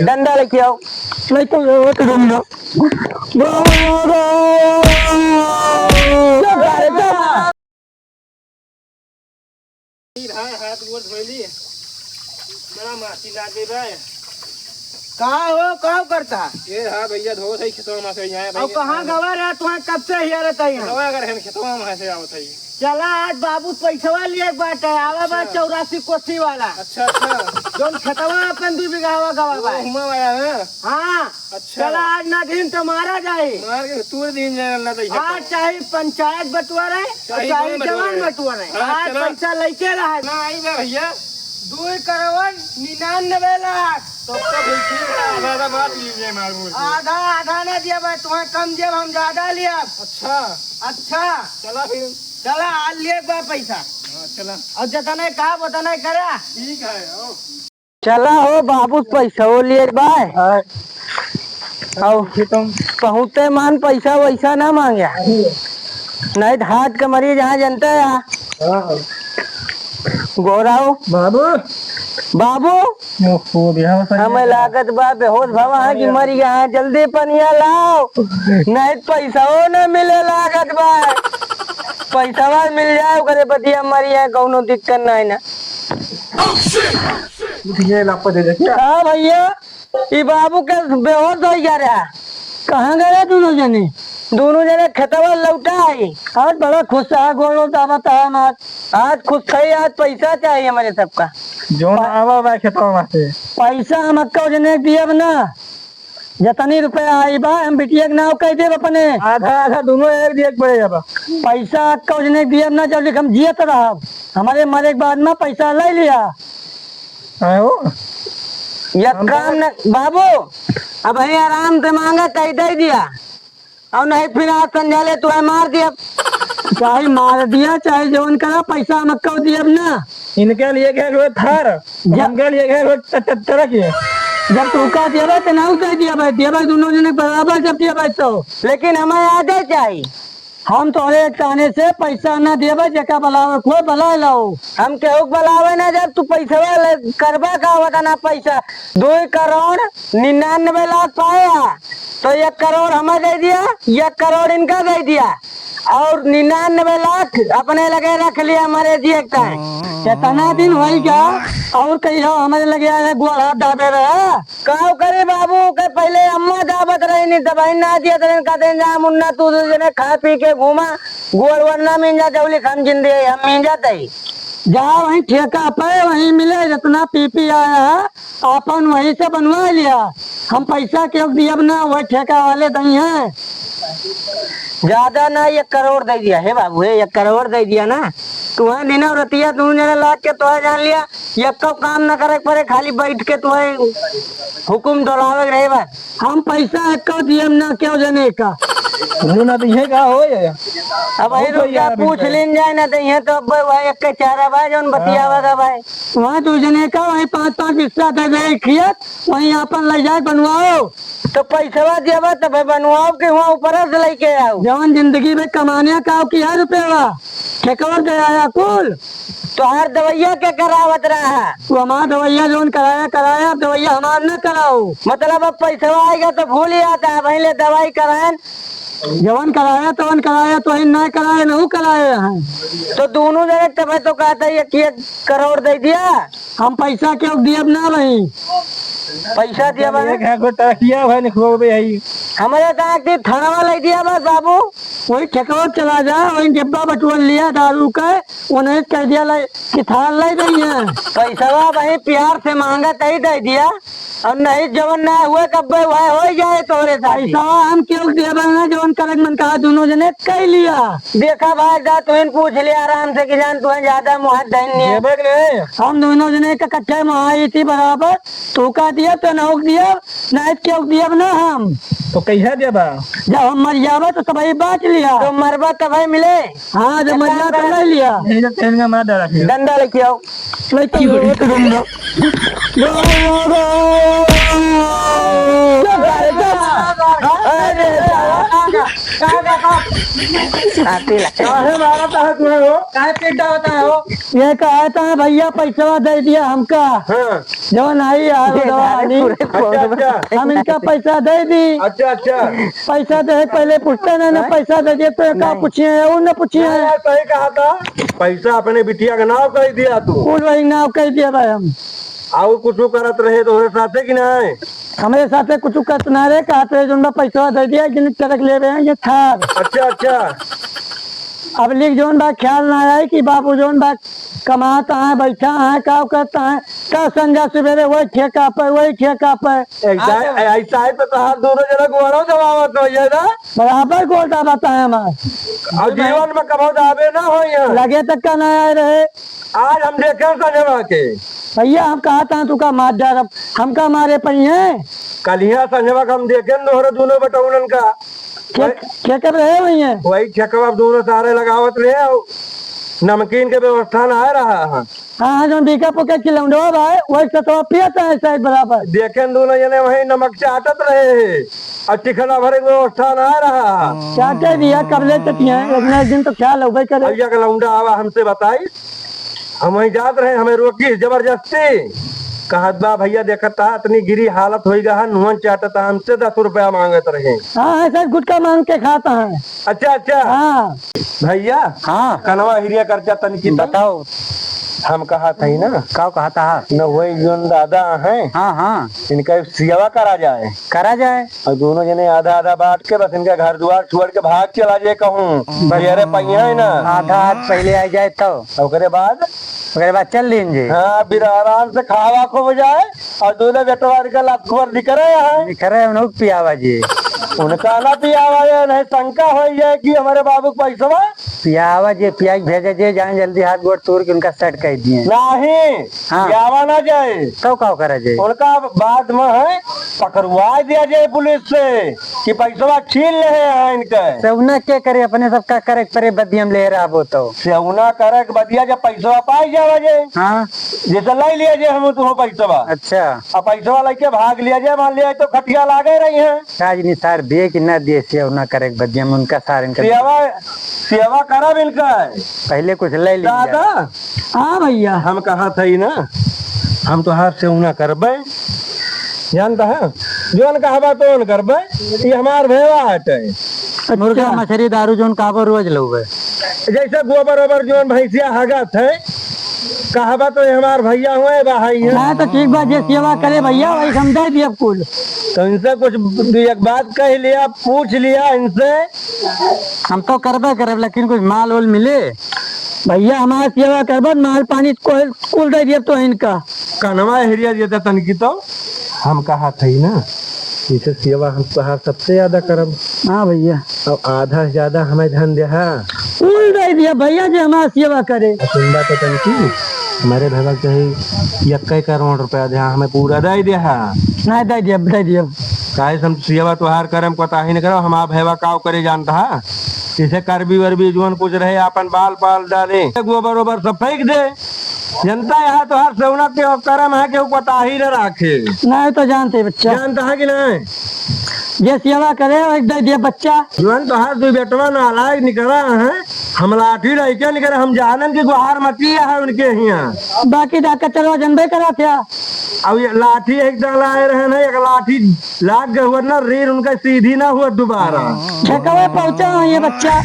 डंडा लेके आओ। नहीं तो डंडा हाथ गोड़ धोली बड़ा माटी लागे भाई। कहाँ हो कहाँ करता ये हाँ भैया धो सही खेतों में से यहाँ और कहाँ गवा रहा तुम्हें कब से हिया रहता है गवा अगर हम खेतों में से आवत है। चला आज बाबू पैसा लिए बात है आवा बा 84 कोसी वाला। अच्छा अच्छा जोन खेतवा अपन 2 बीघा गवा बा हुआ वाला है। हाँ अच्छा चला आज ना दिन तो मारा जाए मार के तूर दिन जाना तो आज चाहे पंचायत बटुआरा है चाहे जवान बटुआरा है आज पैसा लेके रहा है ना आई भैया 2 करोड़ 99 लाख तो आधा बात लीजिए मालूम आधा आधा ना दिया भाई तुम्हें कम दिया हम ज्यादा लिया। अच्छा अच्छा चला फिर चला आज लिए बा पैसा। चला और जतने कहा बतने करा ठीक है आओ। चला हो बाबू पैसा वो लिए बाय पहुँचते मान पैसा वैसा ना मांगे नहीं हाथ के मरीज यहाँ जनता है गोराओ बाबू बाबू हमें लागत बा बेहोश भवा है कि मर गया है जल्दी पनिया लाओ नहीं पैसा हो न मिले लागत बा पैसा मिल जाए करे बतिया मरी है कौनो दिक्कत नहीं ना। हाँ भैया ये बाबू के बेहोश हो जा रहा कहाँ गए दोनों जने खेतवा लौटा आई आज बड़ा खुश है गोलो बता आज खुश है आज पैसा चाहिए हमारे सबका जो आवा खेतों से पैसा हम अक्का जने दिए ना जतनी रुपया आई बा हम बिटिया के नाव कह दे अपने आधा आधा दोनों एक दिया पड़ेगा पैसा अक्का जने दिए ना जब हम जिए तो रहा हमारे मरे के बाद में पैसा ले लिया ये काम न बाबू अब है आराम से मांगा कह दे दिया और नहीं फिर आज संझाले तो मार दिया चाहे मार दिया चाहे जवन करा पैसा हम अक्का दिया ना इनके लिए गए थार इनके लिए गए ट्रक जब तू का दिया तो ना कह दिया भाई दोनों जने बराबर जब दिया भाई तो लेकिन हमें याद चाहिए हम तोरे चाहने से पैसा ना दिए जका बलावे कोई बला लाओ हम केहू बलावे ना जब तू पैसा करवा का होता ना पैसा 2 करोड़ 99 लाख पाया तो 1 करोड़ हमें दे दिया 1 करोड़ इनका दे दिया और 99 लाख अपने लगे रख लिया हमारे दिए कितना दिन हो क्या और कही हो हमारे लगे आए गोड़ा दाबे रहे कहो करे बाबू के पहले अम्मा दावत रही नहीं दवाई ना दिया कहते जा मुन्ना तू जने खा पी के घूमा गोल वरना मिंजा जौली हम जिंदगी हम मिंजा तई जहाँ वहीं ठेका पे वहीं मिले जितना पी आया है अपन वहीं से बनवा लिया हम पैसा क्यों दिया ना वही ठेका वाले दही है ज्यादा ना 1 करोड़ दे दिया है बाबू है 1 करोड़ दे दिया ना तुम्हें दिन रतिया तू जने लाग के तुम्हें जान लिया ये कब काम न करे पड़े खाली बैठ के तुम्हें हुकुम डोलावे रहे बस हम पैसा 1 दिए ना क्यों जने का ना तो ये का हो अब रुपया पूछ लेन जाए ना तो ये तो भाई 1 के 4 भाई जौन बतियावा भाई वहाँ तू जने का वही 5-5 हिस्सा दे दे खियत वहीं अपन ले जाए बनवाओ तो पैसा देवा तो भाई बनवाओ के वहाँ ऊपर से लेके आओ जवन जिंदगी में कमाने का क्या रुपया ठेकवर गया कुल तो हर दवाइया के करावत रहा है तू हमारा दवाइया जोन कराया दवाइया हमार न कराओ मतलब अब पैसा आएगा तो भूल ही आता है पहले दवाई कराए जवन कराया तवन कराया तो नहीं कराया नहीं कराया है तो दोनों जगह तब तो कहता है 1 करोड़ दे दिया हम पैसा क्यों दिया ना रही पैसा दिया हमारे कहा कि थाना ले दिया बस बाबू वही ठेकवा चला जा वही डिब्बा बटुआ लिया दारू का उन्हें कह दिया कि थाना ले दी है पैसा वही प्यार से मांगा तही दे दिया और नहीं जवन ना हुए कब वह हो जाए तोरे पैसा हम क्यों दिया जवन करक मन कहा दोनों जने कह लिया देखा भाई जा तुम पूछ लिया आराम से कि जान तुम्हें ज्यादा मुहत नहीं हम दोनों जने का कट्ठे मुहाई थी बराबर तू का दिया तो नौक दिया नहीं क्यों दिया ना हम तो कैसा दिया जब हम मर जावे तो तभी बांट लिया तो मरबा तभी मिले हाँ जब मर जावे तो ले लिया डंडा लेके आओ अरे काहे मारा था तुम्हें हो? काहे पीटा होता है हो? ये कहा था भैया पैसा दे दिया हमका, हाँ। जो नहीं अच्छा अच्छा हम इनका पैसा दे दी। अच्छा अच्छा। पैसा दे पहले पूछते ना पैसा दे दिए तो क्या पूछिए वो न पूछिए। यार सही कहा था, पैसा अपने बिटिया का नाम कह दिया तू। कुल वही नाव कह दिया भाई हम। और कुछ करत रहे तो साथे कि नहीं? हमारे साथ कुछ करत ना रहे, कहते जो पैसा दे दिया जिन ट्रक ले रहे हैं ये थार। अच्छा अच्छा। अब लिख जोन बात ख्याल ना आए कि बाबू जोन बात कमाता है बैठा है का करता है का संजा सवेरे वही ठेका पे वही ठेका पे। ऐसा है तो हाथ दोनों जना गोड़ो जमावत हो जाए ना, बराबर गोलता बताए हमारे और जीवन में कभी दावे ना हो यहाँ। लगे तक का ना आए रहे। आज हम देखे संजवा के भैया हम कहा था तू का मार डाल हमका मारे पई है। कल यहाँ संजवा का हम देखे दोनों दोनों बटौनन का क्या कर रहे वही है। वही ठेका दोनों सारे लगावत रहे, नमकीन के व्यवस्था ना आ रहा है। हाँ जो बीका पोके खिलौंडो भाई वही सतवा पियाता है शायद बराबर। देखे दोनों जने वही नमक चाटत रहे और टिखला भरे की व्यवस्था ना आ रहा। क्या कह दिया कब ले चटिया एक दिन तो ख्याल हो करे। भैया का लौंडा आवा हमसे बताई, हम वही जात रहे, हमें रोकी जबरदस्ती। कहत बा भैया देखता इतनी गिरी हालत हो गया, नुहन चाटता, हमसे 10 रुपया मांगत रहे। हाँ सर गुटका मांग के खाता है। अच्छा अच्छा। हाँ भैया हाँ कनवा हिरिया खर्चा तनकी बताओ। हम कहा था ना क्या कहा था न वही जो दादा है। हाँ हाँ इनका सेवा करा जाए और दोनों जने आधा आधा बांट के बस इनका घर द्वार छोड़ के भाग चला जाए कहूँ बरियारे पहिया है ना। आधा हाथ पहले आ जाए तो ओकरे बाद चल लीजिए। हाँ फिर आराम से खावा को बजाए और दोनों बेटवार का लाखों निकले है पियावा जी उनका ना पियावा नहीं शंका हो जाए कि हमारे बाबू पैसा पियावा जी पियाज भेजे जे जाए जल्दी हाथ गोड़ तोड़ के उनका सेट कर दिए। नहीं हाँ। पियावा ना जाए तो क्या करे जाए उनका बाद में है पकड़वा दिया जाए पुलिस से कि पैसा छीन ले हैं इनका। सेवना क्या करे अपने सबका करे परे बदियम ले रहा वो तो सेवना करे बदिया जब पैसा पाई जावा जाए। हाँ जैसे लाई लिया जाए हम तुम्हें पैसा। अच्छा अब पैसा लेके भाग लिया जाए, मान लिया तो खटिया लागे रही है। राजनी सार दिए कि ना दिए सेवना करे बदियम उनका सार इनका सेवा करब इनका पहले कुछ ले लिया। दादा हाँ भैया हम कहा था ना हम तो हाथ से उना करबे जानता है जोन कहबा तो करबे, ये हमार भेवा हटे। मुर्गा मछली दारू जोन काबो रोज लोगे जैसे गोबर ओबर जोन भैंसिया हगत है कहबा तो ये हमार भैया हुए भाई है ना तो ठीक बात ये सेवा करे भैया वही समझा दिया कुल। तो इनसे कुछ एक बात कह लिया पूछ लिया इनसे। हम तो करबे करे लेकिन कुछ माल वोल मिले भैया हमारा सेवा करबे माल पानी कुल दे दिया तो इनका कनवा हिरिया दिया तनकी तो हम कहा था ना इसे सेवा हम तोहार सबसे ज्यादा करब। हाँ भैया अब आधा से ज्यादा हमें धन दे कुल दे दिया भैया जो हमारा सेवा करे। सुनबा तो तनकी हमारे भैया चाहिए 1 करोड़ रुपया दे हमें पूरा दे दिया नहीं दे दिया काहे हम सेवा तोहार करम कोता ही नहीं करो। हम भैया काव करे जानता है इसे करबी वरबी जोन कुछ रहे अपन बाल पाल डाले गोबर ओबर सब फेंक दे। जनता यहाँ तो हर सेवना के करम है कि पता ही न रखे। नहीं तो जानते बच्चा जानता है कि नहीं ये सेवा करे एक दे दिया बच्चा जोन तो हर दो बेटवा नालायक निकला है। हम लाठी लड़के निकले हम जानन की गुहार मची है उनके यहाँ बाकी डाका चलवा जनबे करा था। अब ये लाठी एक लाए रहे ना एक लाठी लाग गए हुआ ना रेल उनका सीधी ना हुआ दोबारा ठेकावे पहुंचा ये बच्चा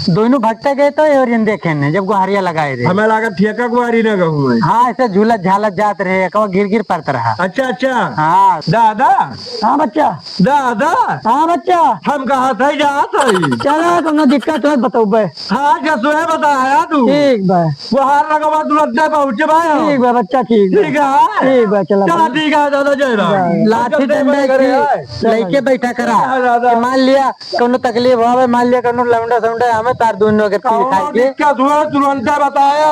दोनों भटके गए तो और देखे ने जब गुहारिया लगाए थे हमें लगा ठेका गुहारी न गहूँ। हाँ ऐसे झूलत झालत जात रहे गिर गिर पड़ता रहा। अच्छा अच्छा हाँ दादा हाँ बच्चा दादा हाँ बच्चा हम कहा था जात है चला तुमने दिक्कत हो बताओ बे। हाँ जसो है बताया तू ठीक बा गुहार लगा तुरंत पहुँचे भाई। ठीक बा बच्चा ठीक ठीक है ठीक बा चला चला ठीक है दादा जय राम। लाठी लेके बैठा करा मान लिया कोनो तकलीफ हो मान लिया कोनो लौंडा सौंडा हमें तार दोनों के पीछे खाइए तुरंत बताया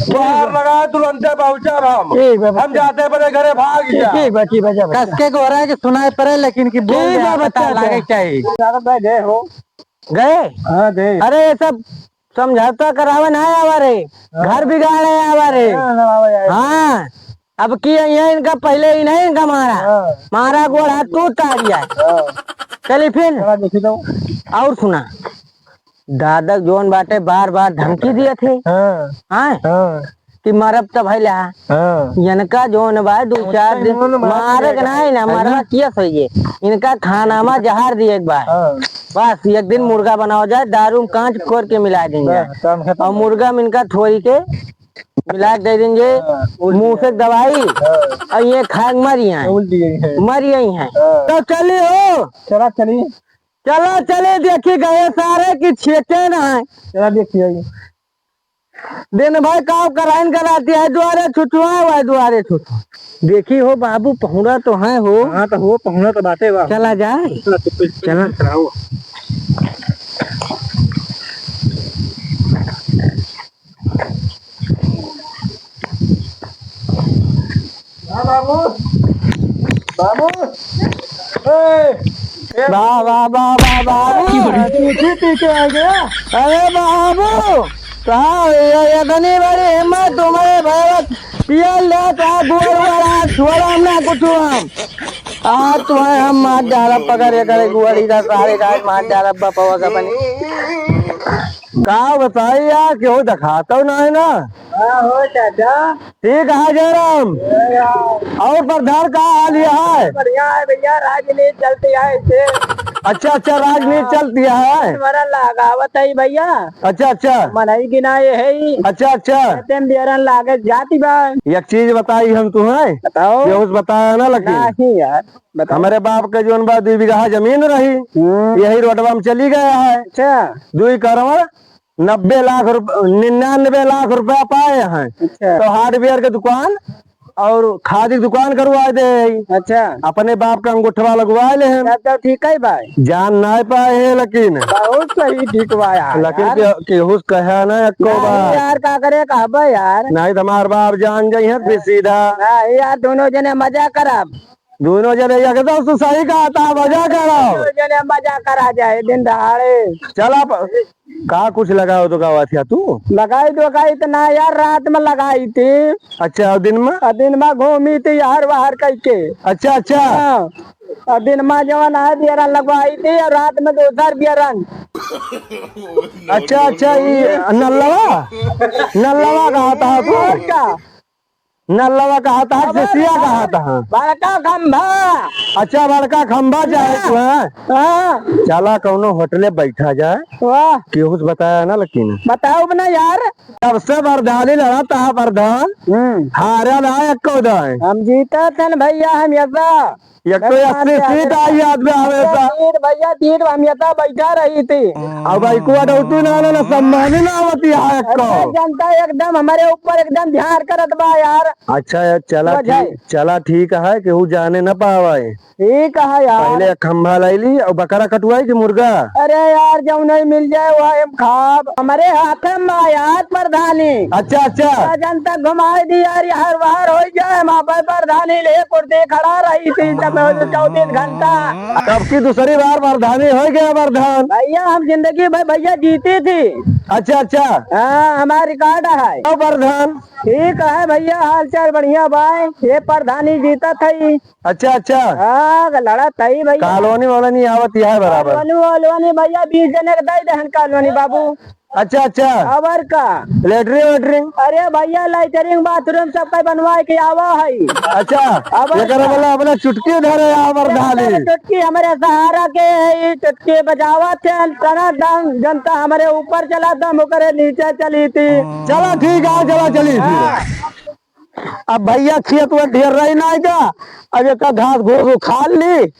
गुहार लगा तुरंत पहुँचा हम जाते बड़े घरे भाग गया। ठीक बा कस के हो रहा है कि सुनाई पड़े लेकिन की बोल बता लगे चाहिए गए हो गए। हाँ गए अरे ये सब समझौता करावे ना हमारे घर बिगाड़े हमारे। हाँ अब की इनका पहले ही नहीं इनका मारा गोड़ हाथ टूट दिया। चलिए फिर और सुना दादा जोन बाटे बार बार धमकी दिए थे। हाँ हाँ हाँ कि मरब तब भैला हाँ इनका जोन बा 2-4 दिन मारे नहीं ना मरना किया सही है। इनका खाना में जहर दिए एक बार हाँ बस एक दिन मुर्गा बनाओ जाए दारू में कांच फोड़ के मिला देंगे काम खत्म। और मुर्गा में इनका थोड़ी के मिला के दे देंगे मुंह से दवाई और ये खाए मरी है उल्टी गई है। मरी गई है। हाँ। तो चले हो चला चलिए चलो चले देखी गए सारे की छेके ना है चला देखिए दिन भाई काम कराइन कराती है द्वारे छुटवा हुआ है द्वारे छुटवा देखी हो बाबू पहुरा तो है हो। हाँ तो हो पहुंचा तो बातें वाह चला जाए चला चलाओ बाबू बाबू वाह वाह वाह वाह बाबू पीछे आ गया। अरे बाबू कहा इतनी बड़ी हिम्मत तुम्हारे भगत पियल ले गोर वाला छोड़ा हमने कुछ हम आज तुम्हें हम मार डाला पकड़े करे गुआड़ी का सारे का मार डाला बापा का बनी कहा बताइए यार क्यों दिखाता ना है ना। हो चाचा ठीक है जयराम और प्रधान का हाल यह है। बढ़िया है भैया राजनीति चलती है इसे अच्छा अच्छा राजनीति चलती है। हमारा लगावत है भैया अच्छा अच्छा मनई गिनाए है ही अच्छा अच्छा तेम बेरन लागे जाती बा एक चीज बताई हम तुम्हें बताओ ये उस बताया ना लेकिन नहीं यार बताओ। हमारे बाप के जोन बा 2 बीघा जमीन रही यही रोडवा में चली गया है। अच्छा 2 करोड़ 90 लाख 99 लाख रुपया पाए हैं। अच्छा तो हार्डवेयर के दुकान और खादी की दुकान करवा दे अच्छा अपने बाप का अंगूठवा लगवा ले हैं। तब तो ठीक है भाई जान नहीं पाए है लेकिन बहुत सही ठीक बा यार लेकिन केहू कहे ना एको नहीं बार यार का करे कहबा यार नहीं तो हमार बाप जान जाई है फिर सीधा नहीं यार दोनों जने मजा करब दोनों जने एकदम तो सही कहा था मजा करो दोनों जने मजा करा जाए दिन दहाड़े चला कहा कुछ लगाओ तो गावा थिया तू लगाई तो लगाई तो ना यार रात में लगाई थी अच्छा और दिन में और दिन में घूमी थी यार बाहर कह के अच्छा अच्छा हाँ, और दिन में जवन है बियरन लगवाई थी और रात में 2 बियरन अच्छा अच्छा ये नल्लवा कहा था तू और का नल्लवा कहा था सिसिया कहा था। बड़का खंभा अच्छा बड़का खंभा जाए तू है हाँ चला कौनो होटले बैठा जाए वाह केहू से बताया ना लेकिन बताओ ना यार सबसे प्रधानी लड़ा था प्रधान हारा ना एको दाए हम जीता थे न भैया हम यदा एक तो 80 सीट आई आदमी हमेशा तीर भैया तीर हम यदा बैठा रही थी अब भाई कुआ डौतू ना सम्मानी ना होती है एको जनता एकदम हमारे ऊपर एकदम ध्यान करत बा यार अच्छा यार चला ठीक है केहू जाने न पावे ठीक है यार पहले खंभा लाई ली और बकरा कटवाई की मुर्गा अरे यार जो नहीं मिल जाए वह हम खाब हमारे हाथ में बा यार प्रधानी अच्छा अच्छा जनता घुमाई दी यार हर बार हो जाए वहाँ पर प्रधानी ले कुर्ते खड़ा रही थी 24 घंटा कब की दूसरी बार प्रधानी हो गया प्रधान भैया हम जिंदगी में भैया जीती थी अच्छा अच्छा हाँ हमारा रिकॉर्ड है तो प्रधान ठीक है भैया हाल चाल बढ़िया भाई ये प्रधानी जीता थी अच्छा अच्छा हाँ लड़ा थी भैया कॉलोनी वाला नहीं आवत है बराबर कॉलोनी भैया 20 जने के दे दहन कॉलोनी बाबू अच्छा अच्छा अबर का लेटरिंग वेटरिंग अरे भैया लाइटरिंग बाथरूम सब का बनवाए के आवा है अच्छा ये करे बोला अपना चुटकी धरे प्रधानी चुटकी हमारे सहारा के है चुटकी बजावा थे तना दम जनता हमारे ऊपर चला दम करे नीचे चली थी चलो ठीक है चला चली अब भैया खेत में ढेर रही ना क्या अब एक घास घूस उखाड़ ली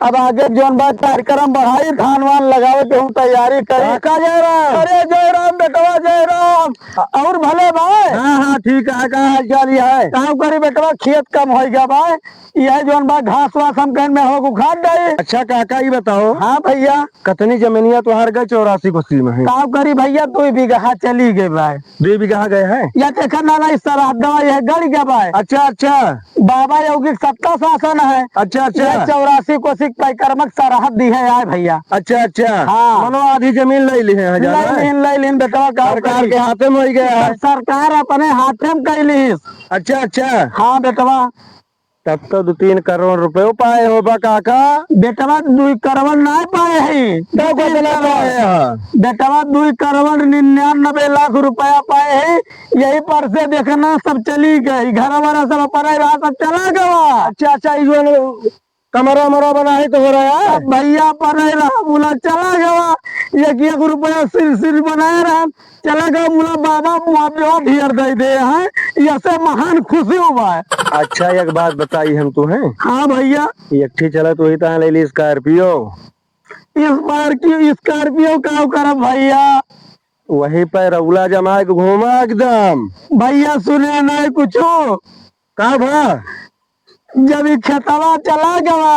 अब आगे जोन बात कार्यक्रम बढ़ाई धान वान लगावे के हम तैयारी करी का जयराम अरे जयराम बेटवा जयराम और भले भाई हाँ हाँ ठीक है का हाल चाल है काम करी बेटवा खेत कम हो गया भाई यह जोन बात घास वास हम कहीं में हो उखाड़ गए। अच्छा काका ये बताओ हाँ भैया कितनी जमीनिया तो हार गए 84 कुश्ती में है काम करी भैया 2 बीघा चली गए भाई 2 बीघा गए हैं या देखा ना इस तरह दवा यह गड़ गया भाई अच्छा अच्छा बाबा योगी सत्ता शासन है अच्छा अच्छा 84 कोशिश परिक्रमक सरहद दी है यार भैया अच्छा अच्छा हाँ मनो आधी जमीन ले ली है ले ली बेटा सरकार के हाथे में हो गया है सरकार अपने हाथे में कर ली अच्छा अच्छा हाँ बेटवा तब तो 2-3 करोड़ रुपए पाए हो बा काका। बेटवा 2 करोड़ नहीं पाए है, तो बदला पाए हैं। बेटवा 2 करोड़ 99 लाख रुपया पाए है। यही पर से देखना सब चली गई, घर वाला सब पढ़ाई रहा सब चला गया। अच्छा अच्छा, ये जो कमरा मरा बना है तो हो रहा है। अब भैया पढ़ाई रहा बोला चला गया, 1 रुपया सिर बनाया रहा चला गया, बोला बाबा मुआवजा ढेर दे हैं, ऐसे महान खुशी हुआ है। अच्छा एक बात बताई हम तुम्हें। हाँ भैया, एक ठीक चला तो ही तो ले ली स्कॉर्पियो। इस बार की स्कॉर्पियो का करब भैया, वही पे रौला जमा के घूमा एकदम। भैया सुने नहीं कुछो, का भा? जब ये खेतवा चला गया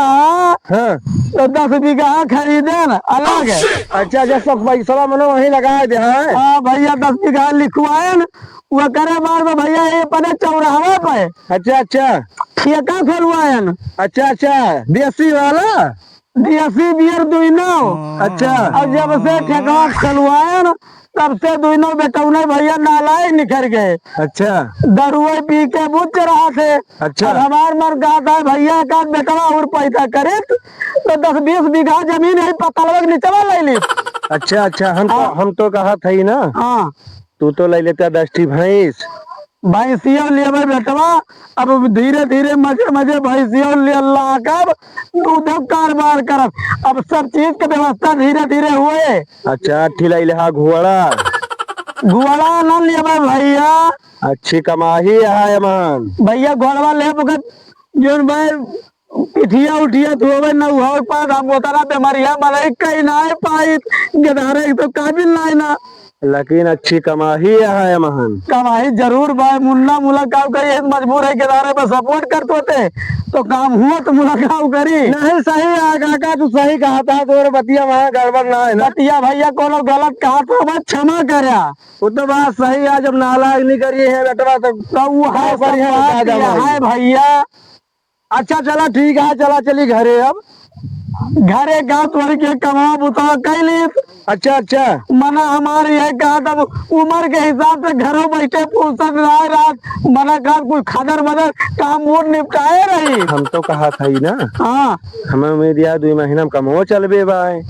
हाँ। तो 10 बीघा खरीदे न अलग है। अच्छा अच्छा, सब पैसा मनो वही लगा दे। हाँ भैया 10 बीघा लिखवाए न, वो करे बार में भैया ये पड़े चौराहे पे। अच्छा अच्छा ठेका खोलवाए न, अच्छा अच्छा, देसी वाला। देसी बियर दुइनो। अच्छा और जब से ठेका खोलवाए न, तब से दुइनो बेटौने भैया नालायक निखर गए। अच्छा दरुए पी के बुझ रहा थे। अच्छा। और हमार मर कहा था भैया का बेटवा और पैसा करे तो 10-20 बीघा जमीन है पतलवा के नीचे ले ली। अच्छा अच्छा, हम तो कहा था ही ना। हाँ तू तो ले लेता 10 भैंस। भैंसियों ले बेटवा, अब धीरे धीरे मजे भैंसियों ले ला कर दूध कारोबार करब। अब सब चीज के व्यवस्था धीरे धीरे हुए। अच्छा ठिला इलाहा घोड़ा घोड़ा न लेबे भैया, अच्छी कमाही है मन। भैया घोड़वा ले बगत जोन भाई पिठिया उठिया धोवे न हुआ पर हम उतरा बीमारिया मलाई कहीं ना पाई, गधारे तो काबिल ना ना। लेकिन अच्छी कमाही है महन। कमाई जरूर भाई, मुन्ना मुलाकात करी मजबूर है किनारे पर सपोर्ट करते थे तो काम हुआ तो मुलाकात करी। नहीं सही है काका, तू सही कहा था। तोर बतिया वहाँ गड़बड़ ना है ना। बतिया भैया कोनो गलत कहा तो बस क्षमा करया। वो तो बात सही है, जब नालायक नहीं करिए है बेटवा तो वो है बढ़िया है भैया। अच्छा चला ठीक है, चला चली घरे। अब घरे गाँव तोड़ के कमा बुता कैली। अच्छा अच्छा, मना हमारे यह कहा था उम्र के हिसाब से घरों बैठे फुर्सत रहा रात मना कर कोई खदर मदर काम वोट निपटाए रही। हम तो कहा था ही ना। हाँ हमें उम्मीद यार 2 महीना में कमो चलबे भाई।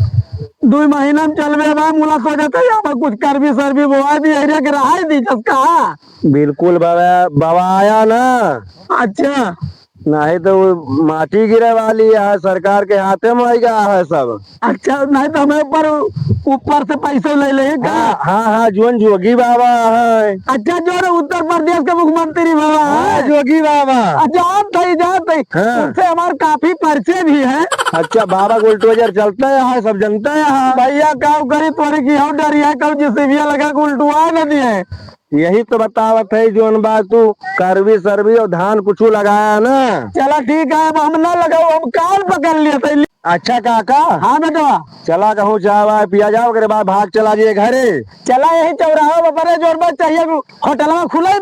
2 महीना में चलबे भाई, मुला सोचता है कुछ कर भी सर भी बोआ भी एरिया के रहा दी कहा। बिल्कुल बाबा, बाबा आया ना। अच्छा नहीं तो वो माटी गिरे वाली है, सरकार के हाथे में आई गया है सब। अच्छा, नहीं तो हमें ऊपर से पैसे ले लेगा। हाँ हाँ, जोन जोगी बाबा है। अच्छा, जो उत्तर प्रदेश के मुख्यमंत्री बाबा है जोगी बाबा। जात थे हाँ। उससे हमारे काफी परिचय भी है। अच्छा, बाबा बुलडोजर चलता है, सब जनता है भैया काव करी तोरे की हो डरी है कब जिसे भी लगा उल्टुआ न दिए। यही तो बतावत है जोन बात तू करवी सरवी और धान कुछ लगाया ना। चला ठीक है, अब हम ना लगाओ, हम कान पकड़ लिए थे। अच्छा काका। हाँ बेटा, चला कहूँ चाय पिया जाओ के बाद भाग चला जाइए घरे। चला यही चौराहा पर जोर बात चाहिए होटल में खुला ही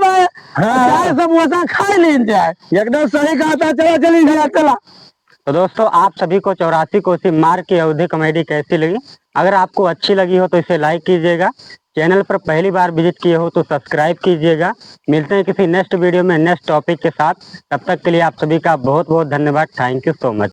चाय समोसा खा ली जाए। एकदम सही कहा था, चला चली चला। तो दोस्तों, आप सभी को 84 कोसी मार की अवधि कॉमेडी कैसी लगी? अगर आपको अच्छी लगी हो तो इसे लाइक कीजिएगा। चैनल पर पहली बार विजिट किए हो तो सब्सक्राइब कीजिएगा। मिलते हैं किसी नेक्स्ट वीडियो में नेक्स्ट टॉपिक के साथ। तब तक के लिए आप सभी का बहुत बहुत धन्यवाद। Thank you so much.